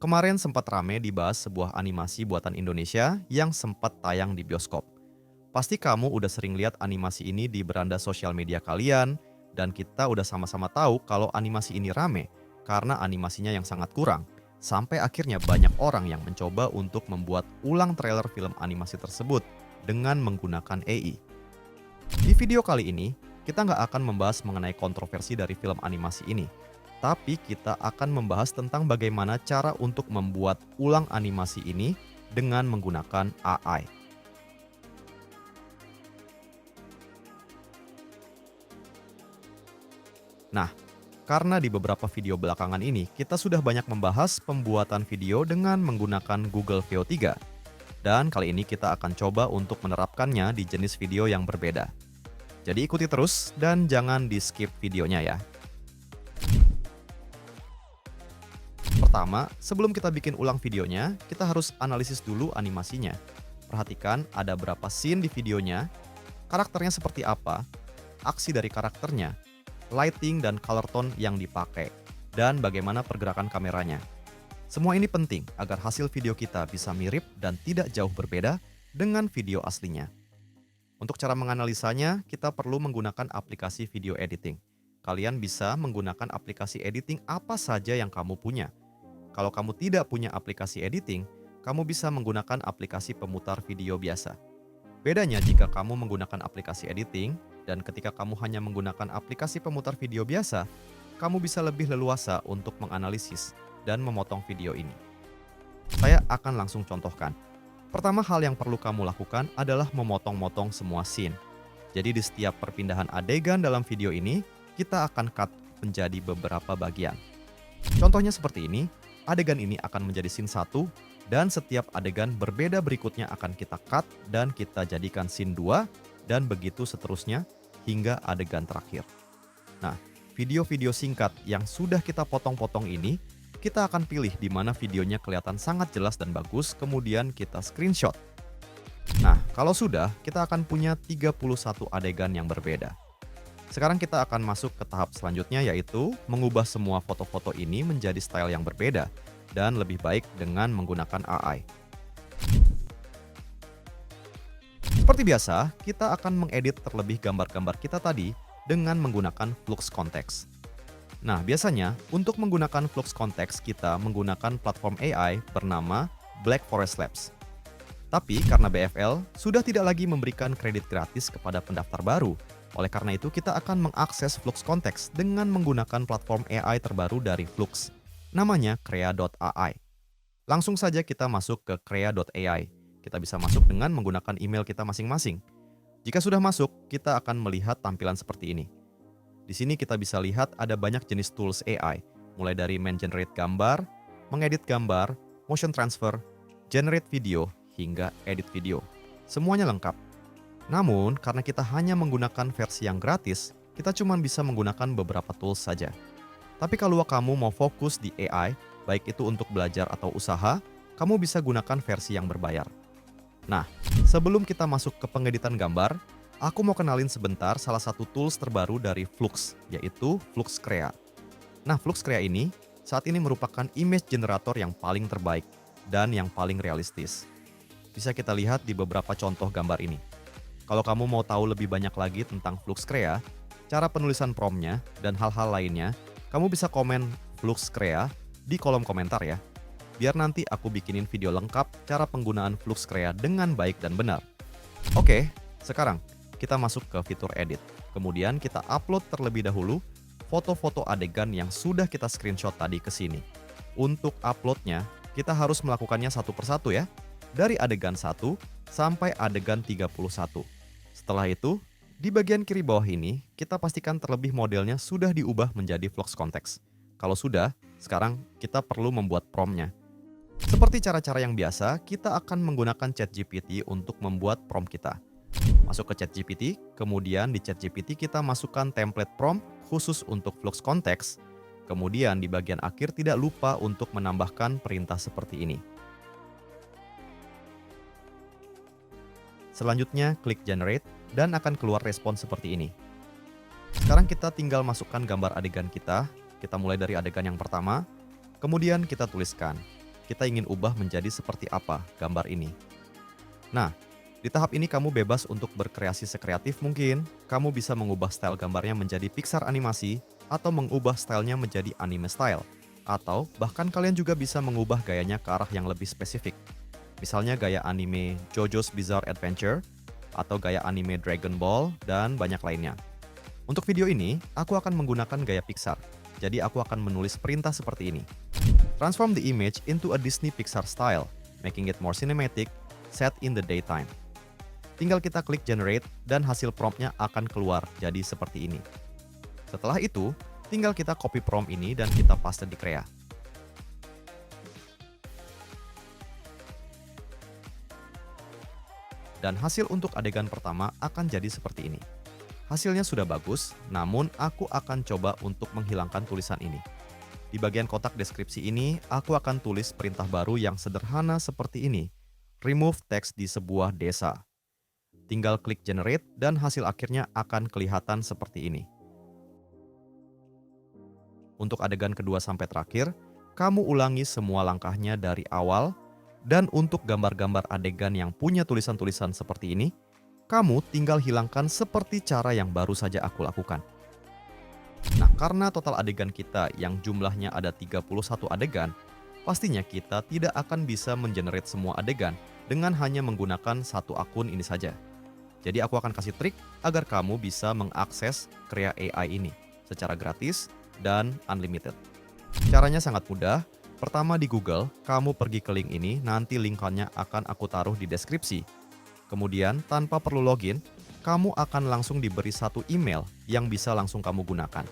Kemarin sempat rame dibahas sebuah animasi buatan Indonesia yang sempat tayang di bioskop. Pasti kamu udah sering lihat animasi ini di beranda sosial media kalian, dan kita udah sama-sama tahu kalau animasi ini rame karena animasinya yang sangat kurang. Sampai akhirnya banyak orang yang mencoba untuk membuat ulang trailer film animasi tersebut dengan menggunakan AI. Di video kali ini, kita nggak akan membahas mengenai kontroversi dari film animasi ini, tapi kita akan membahas tentang bagaimana cara untuk membuat ulang animasi ini dengan menggunakan AI. Nah, karena di beberapa video belakangan ini kita sudah banyak membahas pembuatan video dengan menggunakan Google VO3. Dan kali ini kita akan coba untuk menerapkannya di jenis video yang berbeda. Jadi ikuti terus dan jangan di-skip videonya ya. Pertama, sebelum kita bikin ulang videonya, kita harus analisis dulu animasinya. Perhatikan ada berapa scene di videonya, karakternya seperti apa, aksi dari karakternya, lighting dan color tone yang dipakai, dan bagaimana pergerakan kameranya. Semua ini penting agar hasil video kita bisa mirip dan tidak jauh berbeda dengan video aslinya. Untuk cara menganalisanya, kita perlu menggunakan aplikasi video editing. Kalian bisa menggunakan aplikasi editing apa saja yang kamu punya. Kalau kamu tidak punya aplikasi editing, kamu bisa menggunakan aplikasi pemutar video biasa. Bedanya jika kamu menggunakan aplikasi editing, dan ketika kamu hanya menggunakan aplikasi pemutar video biasa, kamu bisa lebih leluasa untuk menganalisis dan memotong video ini. Saya akan langsung contohkan. Pertama hal yang perlu kamu lakukan adalah memotong-motong semua scene. Jadi di setiap perpindahan adegan dalam video ini, kita akan cut menjadi beberapa bagian. Contohnya seperti ini, adegan ini akan menjadi scene 1, dan setiap adegan berbeda berikutnya akan kita cut dan kita jadikan scene 2, dan begitu seterusnya hingga adegan terakhir. Nah, video-video singkat yang sudah kita potong-potong ini, kita akan pilih di mana videonya kelihatan sangat jelas dan bagus, kemudian kita screenshot. Nah, kalau sudah, kita akan punya 31 adegan yang berbeda. Sekarang kita akan masuk ke tahap selanjutnya, yaitu mengubah semua foto-foto ini menjadi style yang berbeda dan lebih baik dengan menggunakan AI. Seperti biasa, kita akan mengedit terlebih gambar-gambar kita tadi dengan menggunakan Flux Context. Nah, biasanya untuk menggunakan Flux Context kita menggunakan platform AI bernama Black Forest Labs. Tapi karena BFL sudah tidak lagi memberikan kredit gratis kepada pendaftar baru, oleh karena itu kita akan mengakses Flux Context dengan menggunakan platform AI terbaru dari Flux, namanya Krea.ai. Langsung saja kita masuk ke Krea.ai. Kita bisa masuk dengan menggunakan email kita masing-masing. Jika sudah masuk, kita akan melihat tampilan seperti ini. Di sini kita bisa lihat ada banyak jenis tools AI, mulai dari men-generate gambar, mengedit gambar, motion transfer, generate video, hingga edit video. Semuanya lengkap. Namun, karena kita hanya menggunakan versi yang gratis, kita cuma bisa menggunakan beberapa tools saja. Tapi kalau kamu mau fokus di AI, baik itu untuk belajar atau usaha, kamu bisa gunakan versi yang berbayar. Nah, sebelum kita masuk ke pengeditan gambar, aku mau kenalin sebentar salah satu tools terbaru dari Flux, yaitu Flux Crea. Nah, Flux Crea ini saat ini merupakan image generator yang paling terbaik dan yang paling realistis. Bisa kita lihat di beberapa contoh gambar ini. Kalau kamu mau tahu lebih banyak lagi tentang Flux Crea, cara penulisan prompt-nya, dan hal-hal lainnya, kamu bisa komen Flux Crea di kolom komentar ya. Biar nanti aku bikinin video lengkap cara penggunaan Flux Crea dengan baik dan benar. Oke, sekarang kita masuk ke fitur edit. Kemudian kita upload terlebih dahulu foto-foto adegan yang sudah kita screenshot tadi ke sini. Untuk uploadnya, kita harus melakukannya satu persatu ya. Dari adegan 1 sampai adegan 31. Setelah itu, di bagian kiri bawah ini, kita pastikan terlebih modelnya sudah diubah menjadi Flux Context. Kalau sudah, sekarang kita perlu membuat prompt-nya. Seperti cara-cara yang biasa, kita akan menggunakan ChatGPT untuk membuat prompt kita. Masuk ke ChatGPT, kemudian di ChatGPT kita masukkan template prompt khusus untuk Flux Context. Kemudian di bagian akhir tidak lupa untuk menambahkan perintah seperti ini. Selanjutnya klik Generate dan akan keluar respon seperti ini. Sekarang kita tinggal masukkan gambar adegan kita. Kita mulai dari adegan yang pertama, kemudian kita tuliskan. kita ingin ubah menjadi seperti apa gambar ini. Nah, di tahap ini kamu bebas untuk berkreasi sekreatif mungkin. Kamu bisa mengubah style gambarnya menjadi Pixar animasi, atau mengubah stylenya menjadi anime style. Atau bahkan kalian juga bisa mengubah gayanya ke arah yang lebih spesifik. Misalnya gaya anime JoJo's Bizarre Adventure, atau gaya anime Dragon Ball, dan banyak lainnya. Untuk video ini, aku akan menggunakan gaya Pixar. Jadi aku akan menulis perintah seperti ini. Transform the image into a Disney Pixar style, making it more cinematic, set in the daytime. Tinggal kita klik generate dan hasil promptnya akan keluar jadi seperti ini. Setelah itu, tinggal kita copy prompt ini dan kita paste di Krea. Dan hasil untuk adegan pertama akan jadi seperti ini. Hasilnya sudah bagus, namun aku akan coba untuk menghilangkan tulisan ini. Di bagian kotak deskripsi ini, aku akan tulis perintah baru yang sederhana seperti ini. Remove text di sebuah desa. Tinggal klik generate dan hasil akhirnya akan kelihatan seperti ini. Untuk adegan kedua sampai terakhir, kamu ulangi semua langkahnya dari awal. Dan untuk gambar-gambar adegan yang punya tulisan-tulisan seperti ini, kamu tinggal hilangkan seperti cara yang baru saja aku lakukan. Nah, karena total adegan kita yang jumlahnya ada 31 adegan, pastinya kita tidak akan bisa mengenerate semua adegan dengan hanya menggunakan satu akun ini saja. Jadi aku akan kasih trik agar kamu bisa mengakses Krea AI ini secara gratis dan unlimited. Caranya sangat mudah. Pertama di Google, kamu pergi ke link ini, nanti linknya akan aku taruh di deskripsi. Kemudian, tanpa perlu login, kamu akan langsung diberi satu email yang bisa langsung kamu gunakan.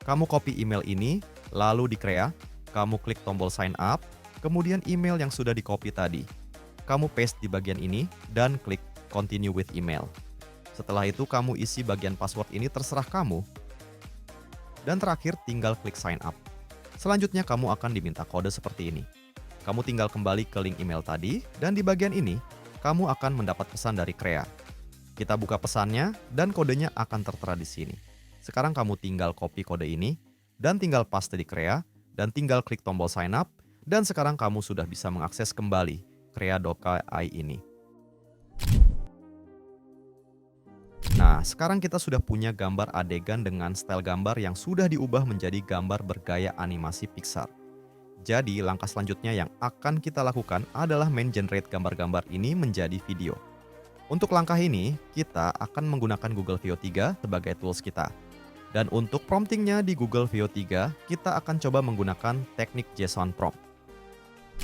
Kamu copy email ini, lalu di Krea, kamu klik tombol sign up, kemudian email yang sudah di-copy tadi. Kamu paste di bagian ini, dan klik continue with email. Setelah itu, kamu isi bagian password ini terserah kamu. Dan terakhir, tinggal klik sign up. Selanjutnya kamu akan diminta kode seperti ini. Kamu tinggal kembali ke link email tadi, dan di bagian ini, kamu akan mendapat pesan dari Krea. Kita buka pesannya, dan kodenya akan tertera di sini. Sekarang kamu tinggal copy kode ini, dan tinggal paste di Krea, dan tinggal klik tombol sign up, dan sekarang kamu sudah bisa mengakses kembali Krea.ai ini. Nah, sekarang kita sudah punya gambar adegan dengan style gambar yang sudah diubah menjadi gambar bergaya animasi Pixar. Jadi, langkah selanjutnya yang akan kita lakukan adalah men-generate gambar-gambar ini menjadi video. Untuk langkah ini, kita akan menggunakan Google Veo 3 sebagai tools kita. Dan untuk promptingnya di Google Veo 3, kita akan coba menggunakan teknik JSON prompt.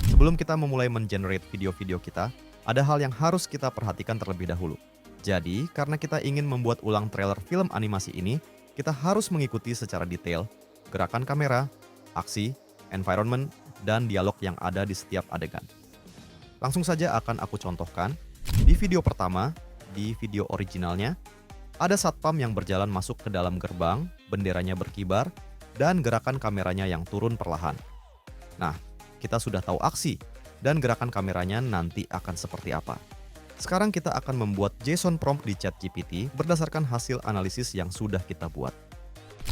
Sebelum kita memulai men-generate video-video kita, ada hal yang harus kita perhatikan terlebih dahulu. Jadi, karena kita ingin membuat ulang trailer film animasi ini, kita harus mengikuti secara detail gerakan kamera, aksi, environment, dan dialog yang ada di setiap adegan. Langsung saja akan aku contohkan. Di video pertama, di video originalnya, ada satpam yang berjalan masuk ke dalam gerbang, benderanya berkibar, dan gerakan kameranya yang turun perlahan. Nah, kita sudah tahu aksi, dan gerakan kameranya nanti akan seperti apa. Sekarang kita akan membuat JSON prompt di ChatGPT berdasarkan hasil analisis yang sudah kita buat.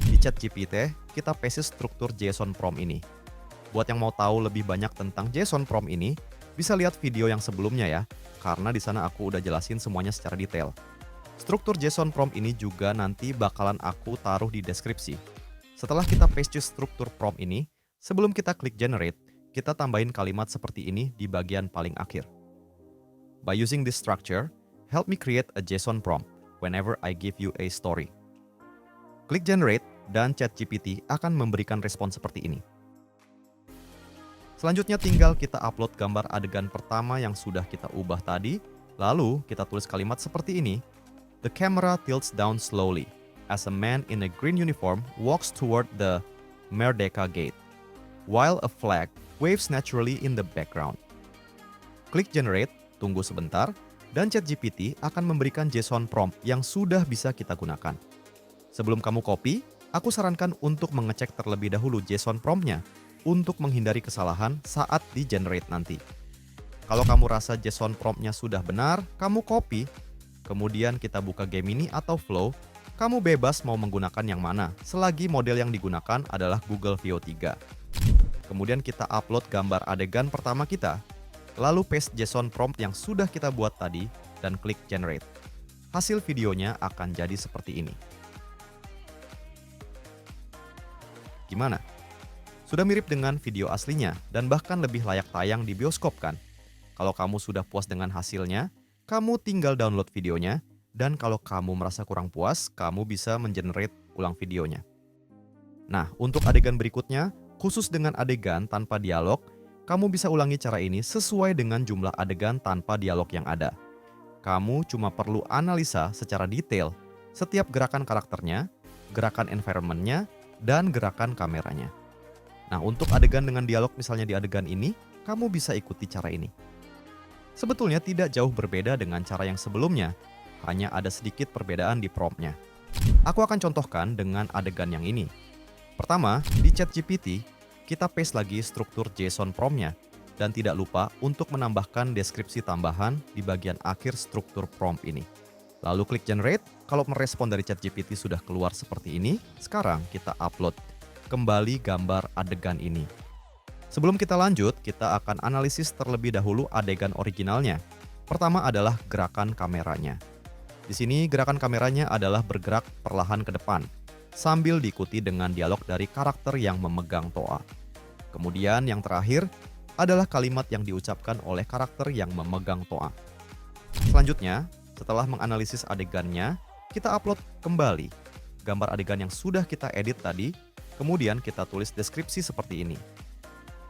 Di ChatGPT, kita paste struktur JSON prompt ini. Buat yang mau tahu lebih banyak tentang JSON prompt ini, bisa lihat video yang sebelumnya ya, karena di sana aku udah jelasin semuanya secara detail. Struktur JSON prompt ini juga nanti bakalan aku taruh di deskripsi. Setelah kita paste struktur prompt ini, sebelum kita klik generate, kita tambahin kalimat seperti ini di bagian paling akhir. By using this structure, help me create a JSON prompt whenever I give you a story. Klik generate dan ChatGPT akan memberikan respon seperti ini. Selanjutnya tinggal kita upload gambar adegan pertama yang sudah kita ubah tadi, lalu kita tulis kalimat seperti ini. The camera tilts down slowly as a man in a green uniform walks toward the Merdeka Gate, while a flag waves naturally in the background. Klik generate, tunggu sebentar, dan ChatGPT akan memberikan JSON prompt yang sudah bisa kita gunakan. Sebelum kamu copy, aku sarankan untuk mengecek terlebih dahulu JSON prompt-nya untuk menghindari kesalahan saat di-generate nanti. Kalau kamu rasa JSON prompt-nya sudah benar, kamu copy, kemudian kita buka Gemini atau Flow, kamu bebas mau menggunakan yang mana, selagi model yang digunakan adalah Google Veo 3. Kemudian kita upload gambar adegan pertama kita. Lalu paste JSON prompt yang sudah kita buat tadi dan klik generate. Hasil videonya akan jadi seperti ini. Gimana? Sudah mirip dengan video aslinya dan bahkan lebih layak tayang di bioskop kan? Kalau kamu sudah puas dengan hasilnya, kamu tinggal download videonya, dan kalau kamu merasa kurang puas, kamu bisa mengenerate ulang videonya. Nah, untuk adegan berikutnya, khusus dengan adegan tanpa dialog, kamu bisa ulangi cara ini sesuai dengan jumlah adegan tanpa dialog yang ada. Kamu cuma perlu analisa secara detail setiap gerakan karakternya, gerakan environment-nya, dan gerakan kameranya. Nah, untuk adegan dengan dialog misalnya di adegan ini, kamu bisa ikuti cara ini. Sebetulnya tidak jauh berbeda dengan cara yang sebelumnya, hanya ada sedikit perbedaan di prompt-nya. Aku akan contohkan dengan adegan yang ini. Pertama, di ChatGPT, kita paste lagi struktur JSON prompt-nya, dan tidak lupa untuk menambahkan deskripsi tambahan di bagian akhir struktur prompt ini. Lalu klik generate, kalau merespon dari ChatGPT sudah keluar seperti ini, sekarang kita upload kembali gambar adegan ini. Sebelum kita lanjut, kita akan analisis terlebih dahulu adegan originalnya. Pertama adalah gerakan kameranya. Di sini gerakan kameranya adalah bergerak perlahan ke depan, sambil diikuti dengan dialog dari karakter yang memegang toa. Kemudian yang terakhir adalah kalimat yang diucapkan oleh karakter yang memegang toa. Selanjutnya, setelah menganalisis adegannya, kita upload kembali gambar adegan yang sudah kita edit tadi, kemudian kita tulis deskripsi seperti ini.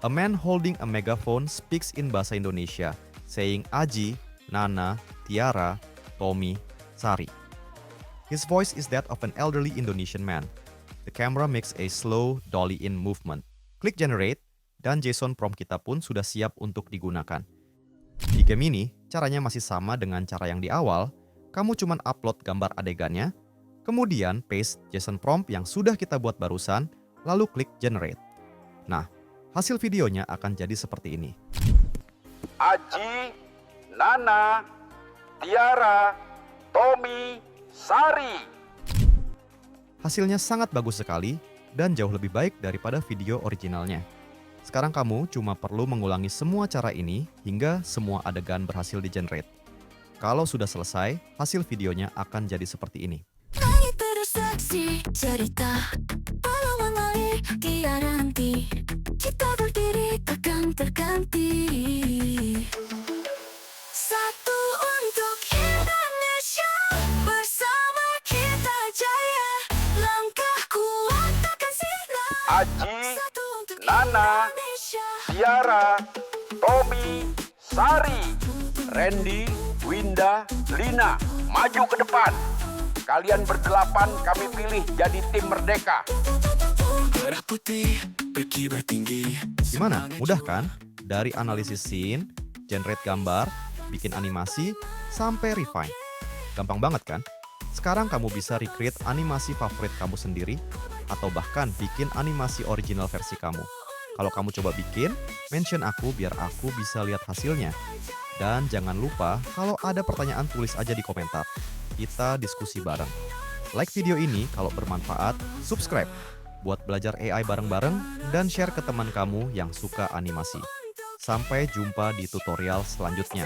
A man holding a megaphone speaks in bahasa Indonesia, saying Aji, Nana, Tiara, Tommy, Sari. His voice is that of an elderly Indonesian man. The camera makes a slow dolly in movement. Klik generate, dan JSON prompt kita pun sudah siap untuk digunakan. Di game ini, caranya masih sama dengan cara yang di awal. Kamu cuma upload gambar adegannya, kemudian paste JSON prompt yang sudah kita buat barusan, lalu klik generate. Nah, hasil videonya akan jadi seperti ini. Aji, Nana, Tiara, Tommy, Sari. Hasilnya sangat bagus sekali dan jauh lebih baik daripada video originalnya. Sekarang kamu cuma perlu mengulangi semua cara ini hingga semua adegan berhasil di-generate. Kalau sudah selesai, hasil videonya akan jadi seperti ini. Kita berdiri takkan terganti. Satu untuk Indonesia, bersama kita jaya. Langkah kuat takkan sirna. Aji, Nana, Tiara, Tommy, Sari, Randy, Winda, Lina, maju ke depan. Kalian berdelapan kami pilih jadi tim Merdeka. Gimana? Mudah kan? Dari analisis scene, generate gambar, bikin animasi, sampai refine. Gampang banget kan? Sekarang kamu bisa recreate animasi favorit kamu sendiri, atau bahkan bikin animasi original versi kamu. Kalau kamu coba bikin, mention aku biar aku bisa lihat hasilnya. Dan jangan lupa, kalau ada pertanyaan tulis aja di komentar. Kita diskusi bareng. Like video ini kalau bermanfaat, subscribe buat belajar AI bareng-bareng, dan share ke teman kamu yang suka animasi. Sampai jumpa di tutorial selanjutnya.